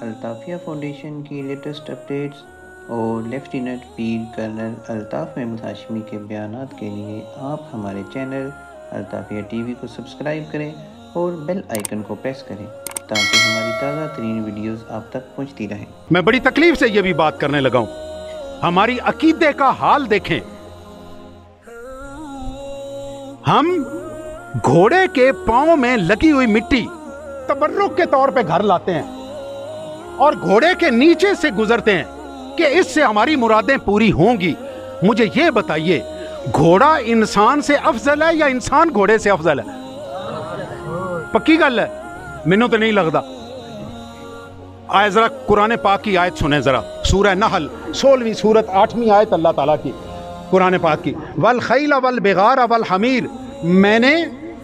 अल्ताफ़िया foundation की latest updates और lieutenant पीर colonel Altaf Mahmood Hashmi के बयानात के लिए आप हमारे चैनल अल्ताफ़िया टीवी को सब्सक्राइब करें और बेल आइकन को प्रेस करें ताकि हमारी ताज़ा तरीन वीडियोस आप तक पहुंचती रहें। मैं बड़ी तकलीफ से ये भी बात करने लगा हूं। हमारी अकीदे का हाल देखें। हम घोड़े के पांव में लगी हुई मिट्टी तबर्रुक के तौर पे घर लाते हैं और घोड़े के नीचे से गुजरते हैं कि इससे हमारी मुरादें पूरी होंगी। मुझे ये बताइए, घोड़ा इंसान से अफजल है या इंसान घोड़े से अफजल है? पक्की गल है? मैनू तो नहीं लगता। आए जरा कुरान पाक की आयत सुने जरा, सूरह नहल 16वीं सूरत 8वीं आयत अल्लाह ताला की, कुरान पाक की। वल खैल वल बिगार वल हमीर, मैंने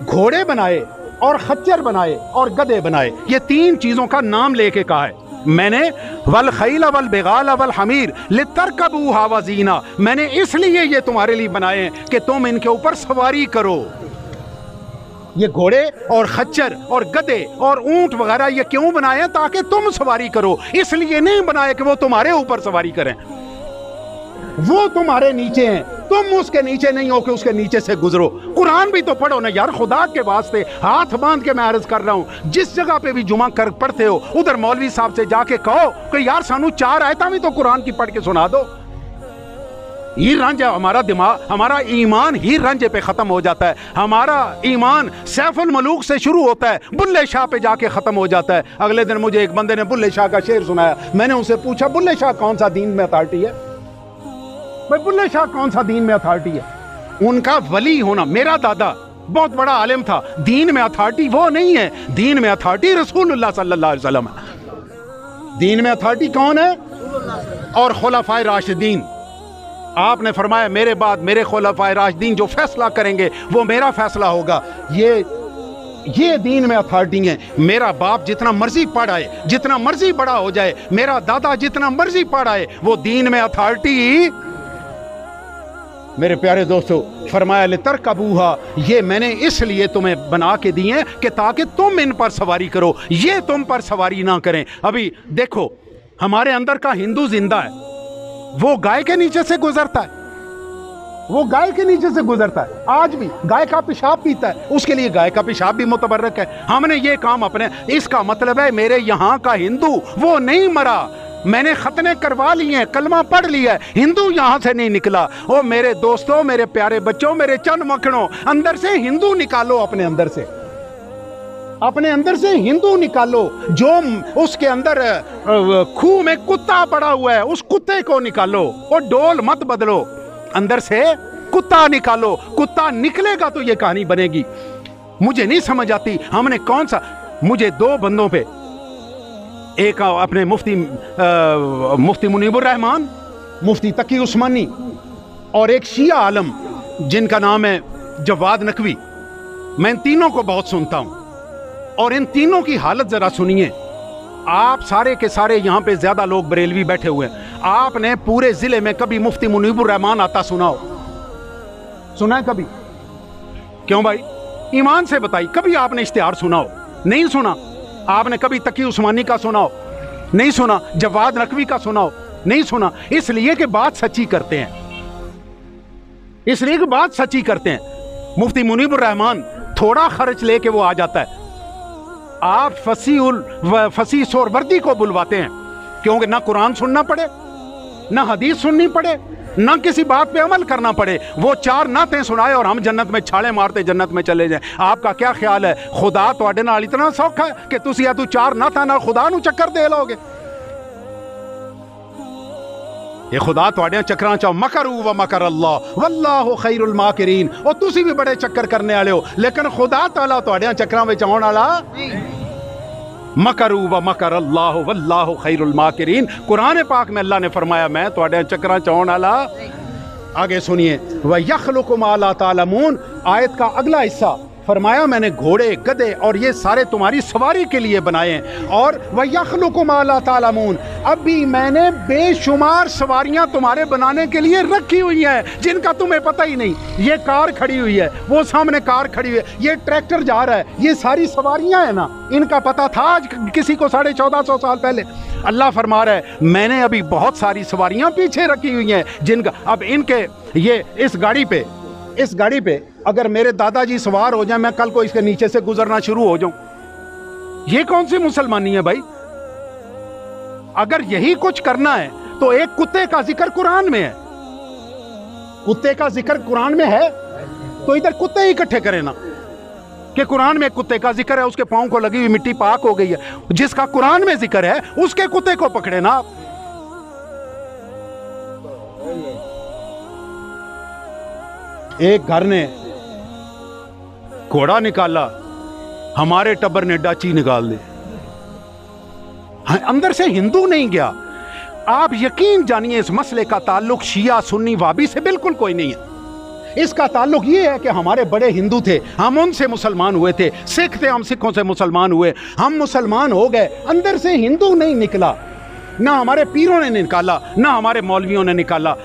घोड़े बनाए और खच्चर बनाए और गधे बनाए। ये तीन चीजों का नाम लेके कहा है मैंने। वल खैल वल बिगाल वल हमीर लितरकबूहा वज़ीना, मैंने इसलिए ये तुम्हारे लिए बनाए हैं कि तुम इनके ऊपर सवारी करो। ये घोड़े और खच्चर और गधे और ऊंट वगैरह ये क्यों बनाए हैं? ताकि तुम सवारी करो। इसलिए नहीं बनाए कि वो तुम्हारे ऊपर सवारी करें। वो तुम्हारे नीचे हैं, तुम उसके नीचे नहीं हो कि उसके नीचे से गुजरो। कुरान भी तो पढ़ो ना यार, खुदा के वास्ते। हाथ बांध के मैं अर्ज कर रहा हूं, जिस जगह पे भी जुमा कर पढ़ते हो उधर मौलवी साहब से जाके कहो कि यार सानू 4 आयतां भी तो कुरान की पढ़ के सुना दो। हीर रांझा, हमारा दिमाग, हमारा ईमान हीर रांझे पे खत्म हो जाता है। हमारा ईमान सैफुल मलूक से शुरू होता है, बुल्ले शाह पे जाके खत्म हो जाता है। अगले दिन मुझे एक बंदे ने बुल्ले शाह का शेर सुनाया। मैंने उनसे पूछा, बुल्ले शाह कौन सा दीन में अथॉरिटी है? भाई बुल्ले शाह कौन सा दीन में अथॉरिटी है? उनका वली होना, मेरा दादा बहुत बड़ा आलिम था, दीन में अथॉरिटी वो नहीं है। दीन में अथॉरिटी रसूलुल्लाह सल्लल्लाहु अलैहि वसल्लम है। दीन में अथॉरिटी कौन है? और खुलाफाए राशिदीन। आपने फरमाया मेरे बाद मेरे खुलाफाए राशिदीन जो फैसला करेंगे वो मेरा फैसला होगा। ये दीन में अथॉरिटी है। मेरा बाप जितना मर्जी पढ़ आए, जितना मर्जी बड़ा हो जाए, मेरा दादा जितना मर्जी पढ़ आए, वो दीन में अथॉरिटी। मेरे प्यारे दोस्तों, फरमाया लितरकबूहा, ये मैंने इसलिए तुम्हें बना के दिए कि ताकि तुम इन पर सवारी करो, ये तुम पर सवारी ना करें। अभी देखो, हमारे अंदर का हिंदू जिंदा है, वो गाय के नीचे से गुजरता है, वो गाय के नीचे से गुजरता है। आज भी गाय का पेशाब पीता है, उसके लिए गाय का पेशाब भी मुतबर्रक है। हमने ये काम अपने, इसका मतलब है मेरे यहाँ का हिंदू वो नहीं मरा। मैंने खतने करवा लिए हैं, कलमा पढ़ लिया है, हिंदू यहां से नहीं निकला। ओ मेरे दोस्तों, मेरे प्यारे बच्चों, मेरे चंद मखनों, अंदर से हिंदू निकालो। अपने अंदर से, अपने अंदर से हिंदू निकालो। जो उसके अंदर खूह में कुत्ता पड़ा हुआ है, उस कुत्ते को निकालो। और डोल मत बदलो, अंदर से कुत्ता निकालो। कुत्ता निकलेगा तो ये कहानी बनेगी। मुझे नहीं समझ आती हमने कौन सा, मुझे 2 बंदों पे, एक अपने मुफ्ती मुनीबुर रहमान, मुफ्ती तकी उस्मानी, और एक शिया आलम जिनका नाम है जवाद नकवी। मैं इन तीनों को बहुत सुनता हूं और इन तीनों की हालत जरा सुनिए। आप सारे के सारे यहां पे ज्यादा लोग बरेलवी बैठे हुए हैं। आपने पूरे जिले में कभी मुफ्ती मुनीबुर रहमान आता सुना हो? सुना है कभी? क्यों भाई, ईमान से बताइए, कभी आपने इश्तिहार सुना हो? नहीं सुना। आपने कभी तकी उस्मानी का सुना हो? नहीं सुना। जवाद नकवी का सुना हो? नहीं सुना। इसलिए कि बात सच्ची करते हैं, इसलिए कि बात सच्ची करते हैं। मुफ्ती मुनीबुर रहमान थोड़ा खर्च लेके वो आ जाता है। आप फसी सोरवर्दी को बुलवाते हैं, क्योंकि ना कुरान सुनना पड़े, ना हदीस सुननी पड़े, ना किसी बात पे अमल करना पड़े। वो 4 नातें सुनाए और हम जन्नत में छाले मारते जन्नत में चले जाएं। आपका क्या ख्याल है? खुदा तुहाडे नाल इतना सौखा है कि तुसी या तू 4 नातां नाल खुदा नू चक्कर दे लोगे? ये खुदा तुहाडे चक्करां च मकरू व मकर अल्लाह वल्लाहु खैरुल माकिरीन। और तुसी भी बड़े चक्कर करने वाले हो, लेकिन खुदा ताला तुहाडे चक्करां विच आउण वाला मकरू व मकर अल्लाह वल्लाहु खैरुल माकिरीन। कुरान पाक में अल्लाह ने फरमाया मैं तुहाडे चक्करां च आउण वाला। आगे सुनिए, व यखलुकु मा ला तालमून, आयत का अगला हिस्सा फरमाया मैंने घोड़े, गधे और ये सारे तुम्हारी सवारी के लिए बनाए हैं। और वयख्लुकु मा ला तालमून, अभी मैंने बेशुमार सवारियां तुम्हारे बनाने के लिए रखी हुई हैं जिनका तुम्हें पता ही नहीं। ये कार खड़ी हुई है, वो सामने कार खड़ी हुई है, ये ट्रैक्टर जा रहा है, ये सारी सवारियां हैं ना, इनका पता था आज किसी को 1450 साल पहले? अल्लाह फरमा रहा है मैंने अभी बहुत सारी सवारियां पीछे रखी हुई हैं जिनका अब इनके ये इस गाड़ी पे अगर मेरे दादाजी सवार हो जाए, मैं कल को इसके नीचे से गुजरना शुरू हो जाऊं, ये कौन सी मुसलमानी है भाई? अगर यही कुछ करना है तो एक कुत्ते का जिक्र कुरान में है, कुत्ते का जिक्र कुरान में है तो इधर कुत्ते ही इकट्ठे करें ना, कि कुरान में कुत्ते का जिक्र है, उसके पांव को लगी हुई मिट्टी पाक हो गई है, जिसका कुरान में जिक्र है उसके कुत्ते को पकड़े ना आप। एक घर ने घोड़ा निकाला, हमारे टब्बर ने डाची निकाल दी। अंदर से हिंदू नहीं गया। आप यकीन जानिए इस मसले का ताल्लुक शिया सुन्नी वाबी से बिल्कुल कोई नहीं है। इसका ताल्लुक ये है कि हमारे बड़े हिंदू थे, हम उनसे मुसलमान हुए थे, सिख थे, हम सिखों से मुसलमान हुए, हम मुसलमान हो गए, अंदर से हिंदू नहीं निकला। ना हमारे पीरों ने निकाला, ना हमारे मौलवियों ने निकाला।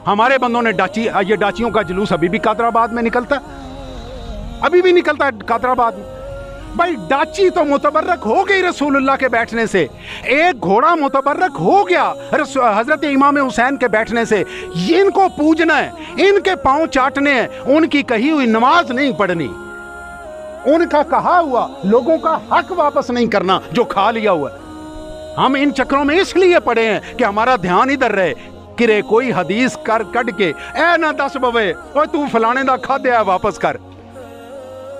हमारे बंदों ने ये डाचियों का जुलूस अभी भी कादराबाद में निकलता, अभी भी निकलता है कादराबाद में। भाई डाची तो मुतबर्रक हो गई रसूलुल्लाह के बैठने से, एक घोड़ा मुतबर्रक हो गया हजरत इमाम हुसैन के बैठने से। इनको पूजना है, इनके पांव चाटने हैं, उनकी कही हुई नमाज नहीं पढ़नी, उनका कहा हुआ लोगों का हक वापस नहीं करना जो खा लिया हुआ। हम इन चक्रों में इसलिए पड़े हैं कि हमारा ध्यान इधर रहे कि कोई हदीस कर कट के ए ना दस बवे और तू फलाने दा खादे है वापस कर।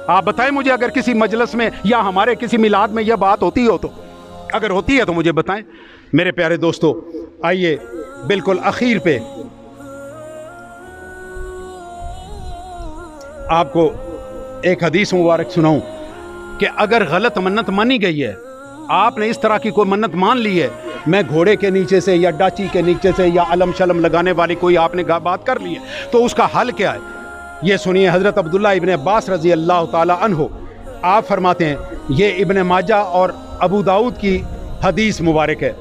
आप बताएं मुझे, अगर किसी मजलिस में या हमारे किसी मिलाद में यह बात होती हो तो, अगर होती है तो मुझे बताएं। मेरे प्यारे दोस्तों, आइए बिल्कुल आखिर पे आपको एक हदीस मुबारक सुनाऊं कि अगर गलत मन्नत मानी गई है, आपने इस तरह की कोई मन्नत मान ली है, मैं घोड़े के नीचे से या डाची के नीचे से या अलम शलम लगाने वाली कोई आपने बात कर ली है, तो उसका हल क्या है? ये सुनिए। हज़रत अब्दुल्ला इब्ने अब्बास रज़ी अल्लाह ताला अन्हु आप फरमाते हैं, ये इब्ने माजा और अबू दाऊद की हदीस मुबारक है।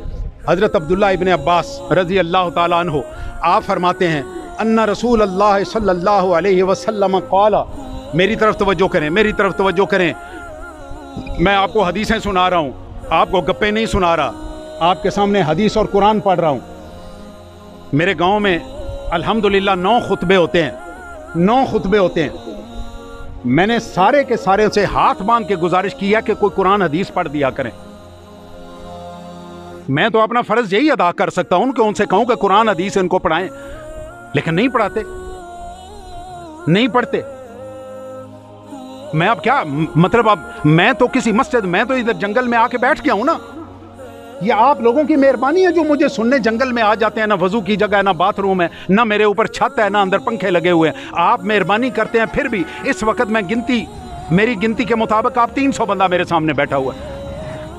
हज़रत अब्दुल्ला इब्ने अब्बास रज़ी अल्लाह ताला अन्हु आप फरमाते हैं, अन्ना रसूल अल्लाह सल्लल्लाहु अलैहि वसल्लम क़ाला, मेरी तरफ तवज्जो करें, मेरी तरफ तवज्जो करें, मैं आपको हदीसें सुना रहा हूँ, आपको गप्पे नहीं सुना रहा, आपके सामने हदीस और कुरान पढ़ रहा हूँ। मेरे गांव में अल्हम्दुलिल्लाह 9 खुतबे होते हैं, 9 खुतबे होते हैं। मैंने सारे के सारे से हाथ बांध के गुजारिश किया कि कोई कुरान हदीस पढ़ दिया करें। मैं तो अपना फर्ज यही अदा कर सकता हूं कि उनसे कहूं कि कुरान हदीस इनको पढ़ाएं, लेकिन नहीं पढ़ाते, नहीं पढ़ते। मैं अब क्या मतलब, अब मैं तो किसी मस्जिद, मैं तो इधर जंगल में आके बैठ गया हूं ना। ये आप लोगों की मेहरबानी है जो मुझे सुनने जंगल में आ जाते हैं। ना वजू की जगह है, ना बाथरूम है, ना मेरे ऊपर छत है, ना अंदर पंखे लगे हुए हैं। आप मेहरबानी करते हैं। फिर भी इस वक्त मैं मेरी गिनती के मुताबिक आप 300 बंदा मेरे सामने बैठा हुआ है।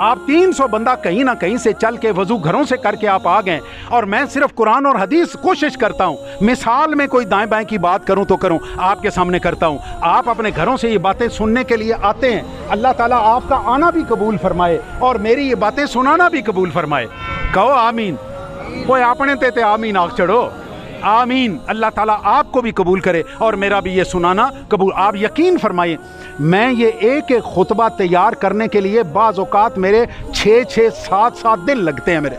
आप 300 बंदा कहीं ना कहीं से चल के वजू घरों से करके आप आ गए, और मैं सिर्फ कुरान और हदीस कोशिश करता हूं। मिसाल में कोई दाएं बाएं की बात करूं तो करूं, आपके सामने करता हूं। आप अपने घरों से ये बातें सुनने के लिए आते हैं। अल्लाह ताला आपका आना भी कबूल फरमाए और मेरी ये बातें सुनाना भी कबूल फरमाए। कहो आमीन। कोई आपने ते आमीन आग चढ़ो, आमीन। अल्लाह ताला आपको भी कबूल करे और मेरा भी ये सुनाना कबूल। आप यकीन फरमाइए, मैं ये एक एक खुतबा तैयार करने के लिए बाज़ औक़ात मेरे 6-6, 7-7 दिन लगते हैं। मेरे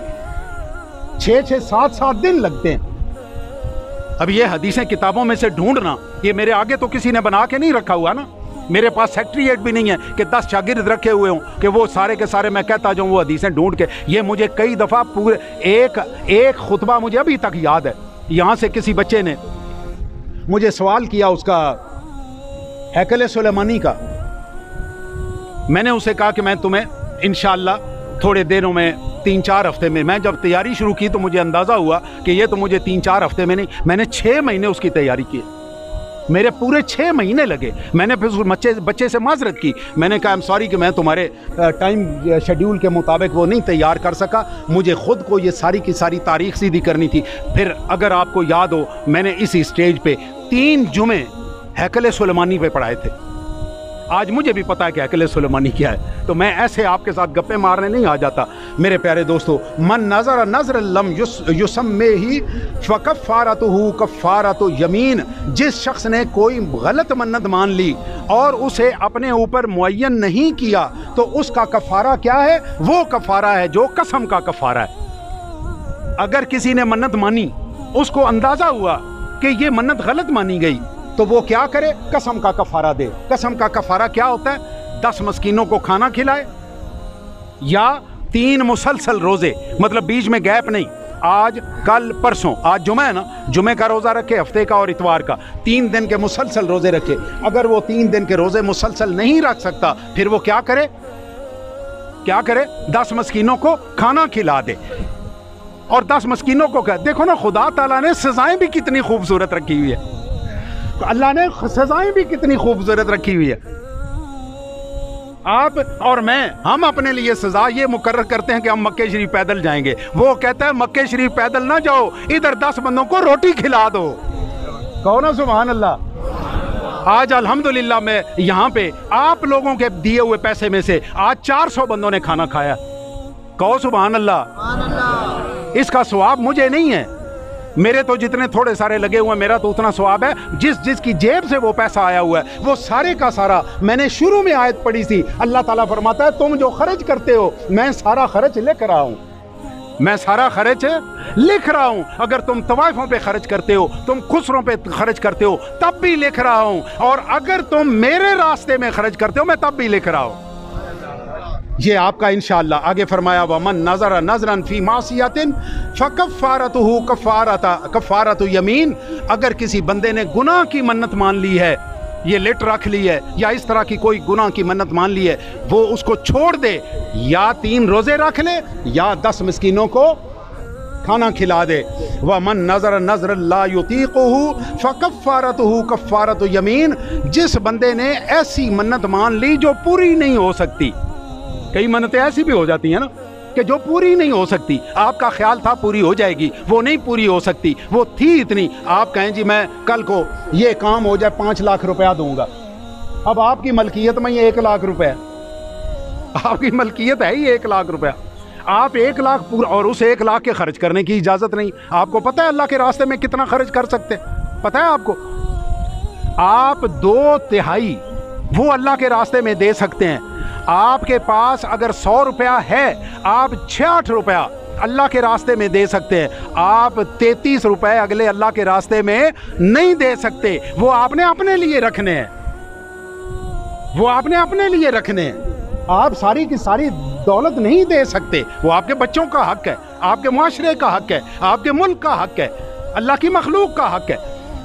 6-6, 7-7 दिन लगते हैं। अब ये हदीसें किताबों में से ढूंढना, ये मेरे आगे तो किसी ने बना के नहीं रखा हुआ ना। मेरे पास सेक्रेटरीट भी नहीं है कि 10 शागिर्द रखे हुए हों कि वो सारे के सारे मैं कहता जाऊँ वो हदीसें ढूंढ के। ये मुझे कई दफ़ा पूरे एक खुतबा मुझे अभी तक याद है। यहाँ से किसी बच्चे ने मुझे सवाल किया उसका हैकल सुलेमानी का। मैंने उसे कहा कि मैं तुम्हें इंशाअल्लाह थोड़े दिनों में 3-4 हफ्ते में, मैं जब तैयारी शुरू की तो मुझे अंदाज़ा हुआ कि ये तो मुझे 3-4 हफ्ते में नहीं, मैंने 6 महीने उसकी तैयारी की। मेरे पूरे 6 महीने लगे। मैंने फिर उस बच्चे से माजरत की। मैंने कहा आई एम सॉरी कि मैं तुम्हारे टाइम शेड्यूल के मुताबिक वो नहीं तैयार कर सका। मुझे ख़ुद को ये सारी की सारी तारीख सीधी करनी थी। फिर अगर आपको याद हो, मैंने इसी स्टेज पे 3 जुमे हैकल सुलेमानी पे पढ़ाए थे। आज मुझे भी पता है कि अकल सुलेमानी क्या है, तो मैं ऐसे आपके साथ गप्पे मारने नहीं आ जाता। मेरे प्यारे दोस्तों, मन नज़र नज़र लम युसम्मे ही फ़कफ़ारतुहु कफ़ारतु यमीन, जिस शख्स ने कोई गलत मन्नत मान ली और उसे अपने ऊपर मुअय्यन नहीं किया तो उसका कफ़ारा क्या है? वो कफ़ारा है जो कसम का कफ़ारा है। अगर किसी ने मन्नत मानी, उसको अंदाज़ा हुआ कि ये मन्नत गलत मानी गई, तो वो क्या करे? कसम का कफ़ारा दे। कसम का कफ़ारा क्या होता है? 10 मस्कीनों को खाना खिलाए या 3 मुसलसल रोज़े, मतलब बीच में गैप नहीं, आज कल परसों, आज जुमा है ना, जुमे का रोज़ा रखे, हफ्ते का और इतवार का, 3 दिन के मुसलसल रोज़े रखे। अगर वो 3 दिन के रोज़े मुसलसल नहीं रख सकता, फिर वो क्या करे? क्या करे? 10 मस्कीनों को खाना खिला दे। और 10 मस्कीनों को क्या? देखो ना, खुदा ताला ने सजाएं भी कितनी खूबसूरत रखी हुई है। अल्लाह ने सजाएं भी कितनी खूबसूरत रखी हुई है। आप और मैं, हम अपने लिए सजा ये मुकर्रर करते हैं कि हम मक्के शरीफ पैदल जाएंगे। वो कहता है मक्के शरीफ पैदल ना जाओ, इधर 10 बंदों को रोटी खिला दो। कहो ना सुभान अल्लाह। आज अल्हम्दुलिल्लाह मैं यहाँ पे आप लोगों के दिए हुए पैसे में से आज 400 बंदों ने खाना खाया। कहो सुभान अल्लाह। इसका सवाब मुझे नहीं है, मेरे तो जितने थोड़े सारे लगे हुए, मेरा तो उतना सवाब है। जिसकी जेब से वो पैसा आया हुआ है, वो सारे का सारा, मैंने शुरू में आयत पढ़ी थी, अल्लाह ताला फरमाता है तुम जो खर्च करते हो मैं सारा खर्च लिख रहा हूँ, मैं सारा खर्च लिख रहा हूँ। अगर तुम तवाइफों पे खर्च करते हो, तुम खुसरों पे खर्च करते हो, तब भी लिख रहा हूँ। और अगर तुम मेरे रास्ते में खर्च करते हो, मैं तब भी लिख रहा हूँ। ये आपका इंशाअल्लाह। आगे फरमाया वमन नज़र नज़रन फी मासियतिन फकफ़ारतुहु कफ़ारतु यमीन, अगर किसी बंदे ने गुनाह की मन्नत मान ली है, ये लिट रख ली है या इस तरह की कोई गुनाह की मन्नत मान ली है, वो उसको छोड़ दे, या 3 रोज़े रख ले या 10 मिस्कीनों को खाना खिला दे। वमन नज़र नज़र ला युतीक़ुहु फकफ़ारतुहु कफ़ारतु यमीन, जिस बंदे ने ऐसी मन्नत मान ली जो पूरी नहीं हो सकती। कई मन्नतें ऐसी भी हो जाती हैं ना कि जो पूरी नहीं हो सकती, आपका ख्याल था पूरी हो जाएगी, वो नहीं पूरी हो सकती, वो थी इतनी। आप कहें जी मैं कल को ये काम हो जाए 5 लाख रुपया दूंगा, अब आपकी मलकियत में ये 1 लाख रुपया, आपकी मलकियत है ही 1 लाख रुपया, आप 1 लाख पूरा, और उस 1 लाख के खर्च करने की इजाजत नहीं। आपको पता है अल्लाह के रास्ते में कितना खर्च कर सकते हैं? पता है आपको? आप 2/3 वो अल्लाह के रास्ते में दे सकते हैं। आपके पास अगर 100 रुपया है, आप 66 रुपया अल्लाह के रास्ते में दे सकते हैं। आप 33 रुपए अगले अल्लाह के रास्ते में नहीं दे सकते। वो आपने अपने लिए रखने हैं, वो आपने अपने लिए रखने हैं। आप सारी की सारी दौलत नहीं दे सकते। वो आपके बच्चों का हक है, आपके मुआशरे का हक है, आपके मुल्क का हक है, अल्लाह की मखलूक का हक है।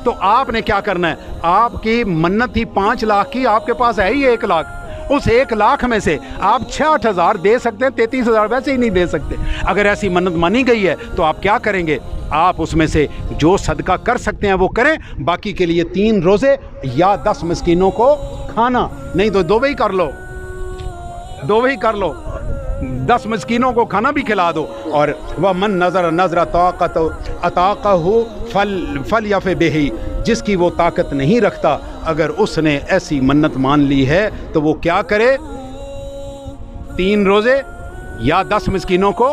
तो आपने क्या करना है? आपकी मन्नत ही 5 लाख की, आपके पास है ही 1 लाख। उस 1 लाख में से आप 66,000 दे सकते हैं, 33,000 वैसे ही नहीं दे सकते। अगर ऐसी मन्नत मानी गई है तो आप क्या करेंगे? आप उसमें से जो सदका कर सकते हैं वो करें, बाकी के लिए 3 रोज़े या 10 मिस्कीनों को खाना, नहीं तो 2 ही कर लो, 2 ही कर लो, 10 मिस्कीनों को खाना भी खिला दो। और वह मन नज़र नज़र ताक़त अताक़हु फल यफ़ बिही, जिसकी वो ताकत नहीं रखता, अगर उसने ऐसी मन्नत मान ली है तो वो क्या करे? 3 रोज़े या 10 मिस्कीनों को